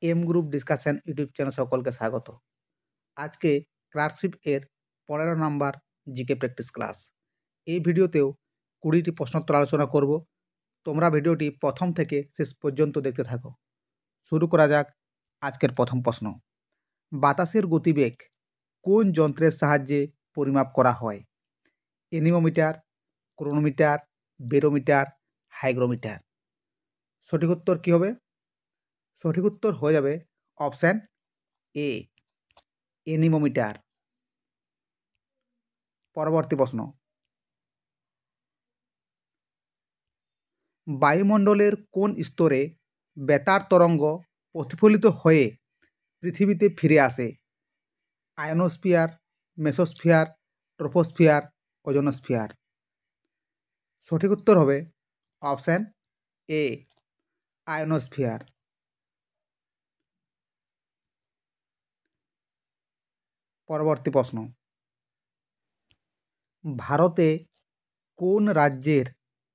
M group discussion YouTube channel সকলকে স্বাগত। আজকে ক্লার্কশিপ এর 15 নম্বর জিকে প্র্যাকটিস ক্লাস। এই ভিডিওতেও 20টি প্রশ্নোত্তর আলোচনা করব। তোমরা ভিডিওটি প্রথম থেকে শেষ পর্যন্ত দেখতে থাকো। শুরু করা যাক আজকের প্রথম প্রশ্ন। বাতাসের গতিবেগ কোন যন্ত্রের সাহায্যে পরিমাপ করা হয়? এনিমোমিটার, ক্রোনোমিটার, বেরোমিটার, হাইগ্রোমিটার। সঠিক উত্তর কী হবে? সঠিক উত্তর হয়ে যাবে অপশান এ, এনিমোমিটার। পরবর্তী প্রশ্ন। বায়ুমণ্ডলের কোন স্তরে বেতার তরঙ্গ প্রতিফলিত হয়ে পৃথিবীতে ফিরে আসে? Ionosphere, mesosphere, troposphere, ozonosphere. সঠিক উত্তর হবে অপশান এ, আয়নোস্ফিয়ার। পরবর্তী প্রশ্ন। ভারতে কোন রাজ্যের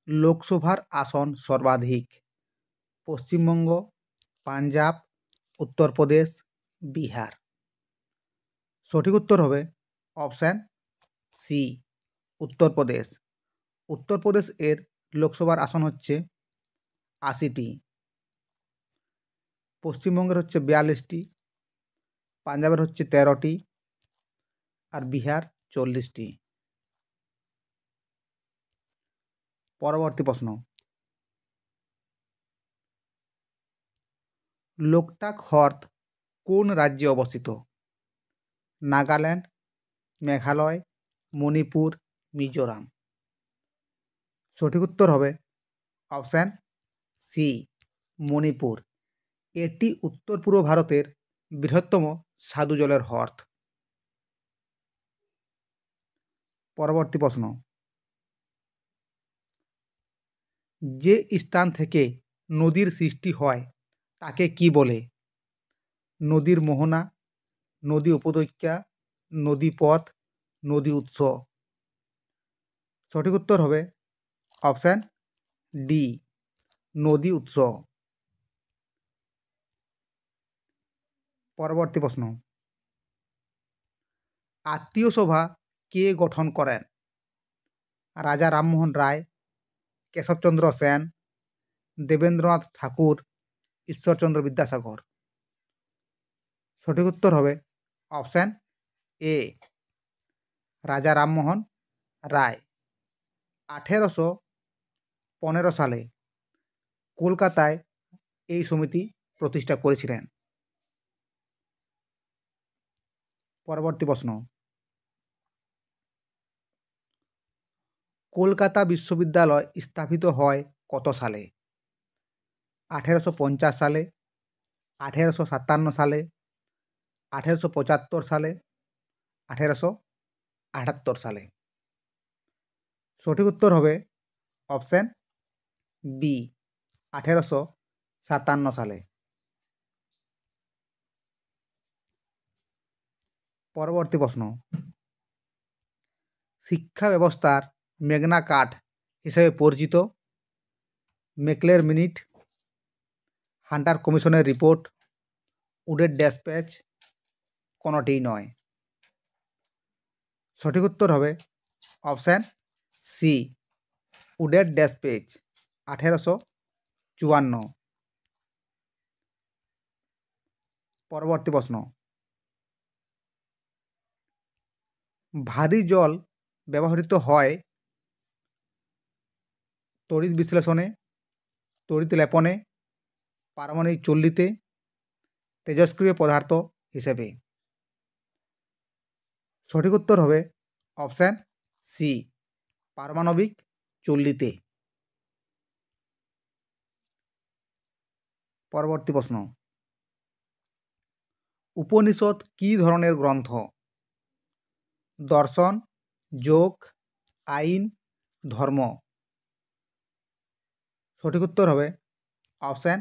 লোকসভার আসন সর্বাধিক? পশ্চিমবঙ্গ, পাঞ্জাব, উত্তরপ্রদেশ, বিহার। সঠিক উত্তর হবে অপশান সি, উত্তরপ্রদেশ। উত্তরপ্রদেশ এর লোকসভার আসন হচ্ছে 80টি। পশ্চিমবঙ্গের হচ্ছে 42টি, পাঞ্জাবের হচ্ছে 13টি, আর বিহার 40টি। পরবর্তী প্রশ্ন। লোকটাক হ্রদ কোন রাজ্যে অবস্থিত? নাগাল্যান্ড, মেঘালয়, মণিপুর, মিজোরাম। সঠিক উত্তর হবে অপশান সি, মণিপুর। এটি উত্তর পূর্ব ভারতের বৃহত্তম স্বাদু জলের হ্রদ। পরবর্তী প্রশ্ন। যে স্থান থেকে নদীর সৃষ্টি হয় তাকে কি বলে? নদীর মোহনা, নদী উপত্যকা, নদীপথ, নদী উৎস। সঠিক উত্তর হবে অপশান ডি, নদী উৎস। পরবর্তী প্রশ্ন। আত্মীয় সভা কে গঠন করেন? রাজা রামমোহন রায়, কেশবচন্দ্র সেন, দেবেন্দ্রনাথ ঠাকুর, ঈশ্বরচন্দ্র বিদ্যাসাগর। সঠিক উত্তর হবে অপশান এ, রাজা রামমোহন রায়। 1815 সালে কলকাতায় এই সমিতি প্রতিষ্ঠা করেছিলেন। পরবর্তী প্রশ্ন। কলকাতা বিশ্ববিদ্যালয় স্থাপিত হয় কত সালে? 1850 সালে, 1857 সালে, 1875 সালে, 1878 সালে। সঠিক উত্তর হবে অপশান বি, 1857 সালে। পরবর্তী প্রশ্ন। শিক্ষা ব্যবস্থার মেগনা কার্টা হিসেবে পরিচিত মেকলের মিনিট, হান্টার কমিশনের রিপোর্ট, উডের ড্যাসপ্যাচ, কোনোটিই নয়। সঠিক উত্তর হবে অপশান সি, উডের ড্যাসপ্যাচ, 1854। পরবর্তী প্রশ্ন। ভারী জল ব্যবহৃত হয় তড়িৎ বিশ্লেষণে, তড়িৎ লেপনে, পারমাণবিক চুল্লিতে, তেজস্ক্রিয় পদার্থ হিসেবে। সঠিক উত্তর হবে অপশান সি, পারমাণবিক চুল্লিতে। পরবর্তী প্রশ্ন। উপনিষদ কী ধরনের গ্রন্থ? দর্শন, যোগ, আইন, ধর্ম। সঠিক উত্তর হবে অপশান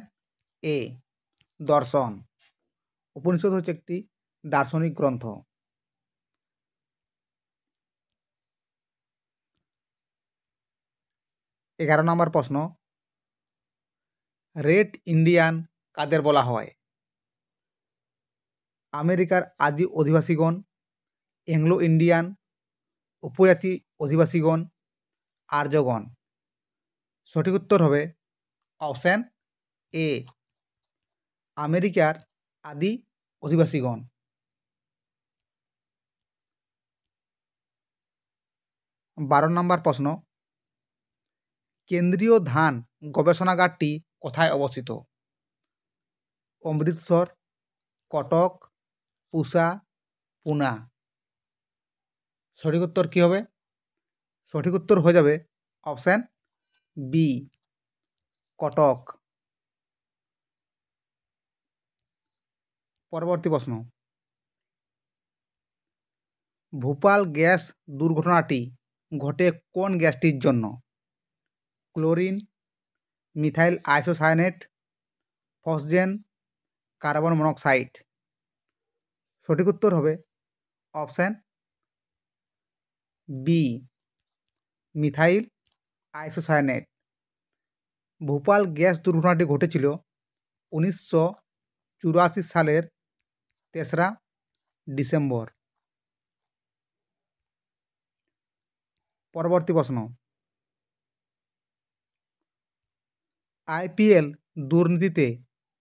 এ, দর্শন। উপনিষদ হচ্ছে একটি দার্শনিক গ্রন্থ। 11 নম্বর প্রশ্ন। রেড ইন্ডিয়ান কাদের বলা হয়? আমেরিকার আদি অধিবাসীগণ, অ্যাংলো ইন্ডিয়ান, উপজাতি অধিবাসীগণ, আর্যগণ। সঠিক উত্তর হবে অপশান এ, আমেরিকার আদি অধিবাসীগণ। 12 নম্বর প্রশ্ন, কেন্দ্রীয় ধান গবেষণাগারটি কোথায় অবস্থিত? অমৃতসর, কটক, পুসা, পুনা। সঠিক উত্তর কী হবে? সঠিক উত্তর হয়ে যাবে অপশান বি, কটক। পরবর্তী প্রশ্ন, ভোপাল গ্যাস দুর্ঘটনাটি ঘটে কোন গ্যাসটির জন্য? Chlorine, methyl isocyanate, phosgene, carbon monoxide. সঠিক উত্তর হবে option B, methyl isocyanate. Bhopal gas দুর্ঘটনাটি ঘটেছিল 1984 সালের 3রা ডিসেম্বর। পরবর্তী প্রশ্ন, আইপিএল দুর্নীতিতে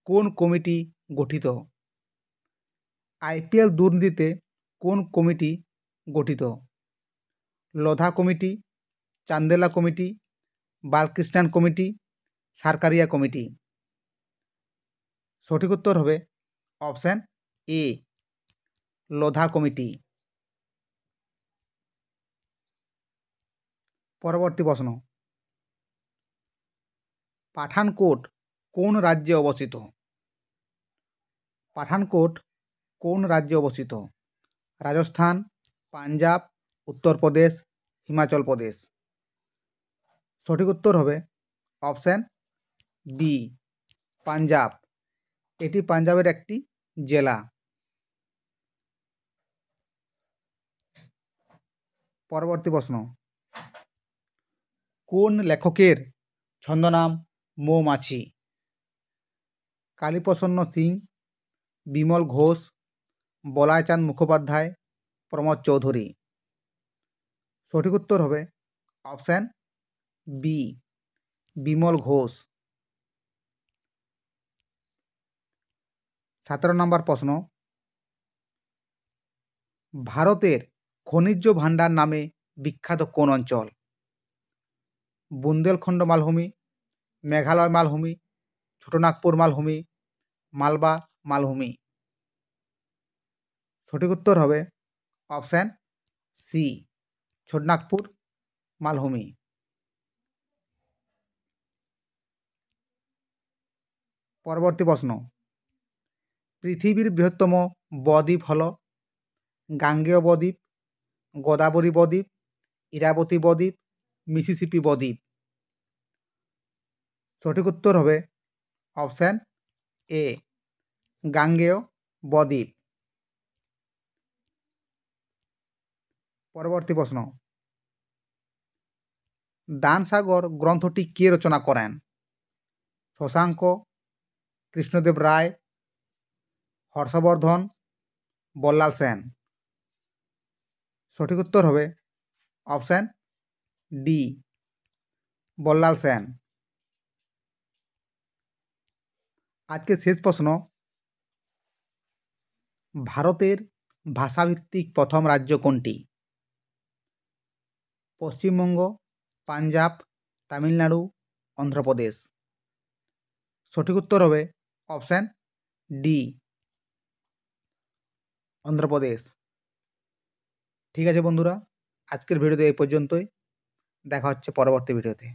কোন কমিটি গঠিত? আইপিএল দুর্নীতিতে কোন কমিটি গঠিত? Lodha committee, Chandela committee, Balakrishnan committee, Sarkaria committee. সঠিক উত্তর হবে অপশান এ, লোধা কমিটি। পরবর্তী প্রশ্ন, পাঠানকোট কোন রাজ্যে অবস্থিত? পাঠানকোট কোন রাজ্যে অবস্থিত? রাজস্থান, পাঞ্জাব, উত্তরপ্রদেশ, হিমাচল প্রদেশ। সঠিক উত্তর হবে অপশান বি, পাঞ্জাব। এটি পাঞ্জাবের একটি জেলা। পরবর্তী প্রশ্ন, কোন লেখকের ছদ্মনাম মৌমাছি? কালীপ্রসন্ন সিং, বিমল ঘোষ, বলাইচাঁদ মুখোপাধ্যায়, প্রমোদ চৌধুরী। সঠিক উত্তর হবে অপশান বি, বিমল ঘোষ। 17 নম্বর প্রশ্ন, ভারতের খনিজ ভাণ্ডার নামে বিখ্যাত কোন অঞ্চল? বুন্দেলখণ্ড মালভূমি, মেঘালয় মালভূমি, ছোটনাগপুর মালভূমি, মালবা মালভূমি। সঠিক উত্তর হবে অপশান সি, ছোটনাগপুর মালভূমি। পরবর্তী প্রশ্ন, পৃথিবীর বৃহত্তম বদ্বীপ হল? গাঙ্গেয় বদ্বীপ, গোদাবরী বদ্বীপ, ইরাবতী বদ্বীপ, মিসিসিপি বদ্বীপ। সঠিক উত্তর হবে অপশান এ, গাঙ্গেয় বদ্বীপ। পরবর্তী প্রশ্ন, দানসাগর গ্রন্থটি কে রচনা করেন? শশাঙ্ক, কৃষ্ণদেব রায়, হর্ষবর্ধন, বল্লাল সেন। সঠিক উত্তর হবে অপশান ডি, বল্লাল সেন। আজকে শেষ প্রশ্ন, ভারতের ভাষাভিত্তিক প্রথম রাজ্য কোনটি? পশ্চিমবঙ্গ, পাঞ্জাব, তামিলনাড়ু, অন্ধ্রপ্রদেশ। সঠিক উত্তর হবে অপশান ডি, অন্ধ্রপ্রদেশ। ঠিক আছে বন্ধুরা, আজকের ভিডিওতে এই পর্যন্তই। দেখা হচ্ছে পরবর্তী ভিডিওতে।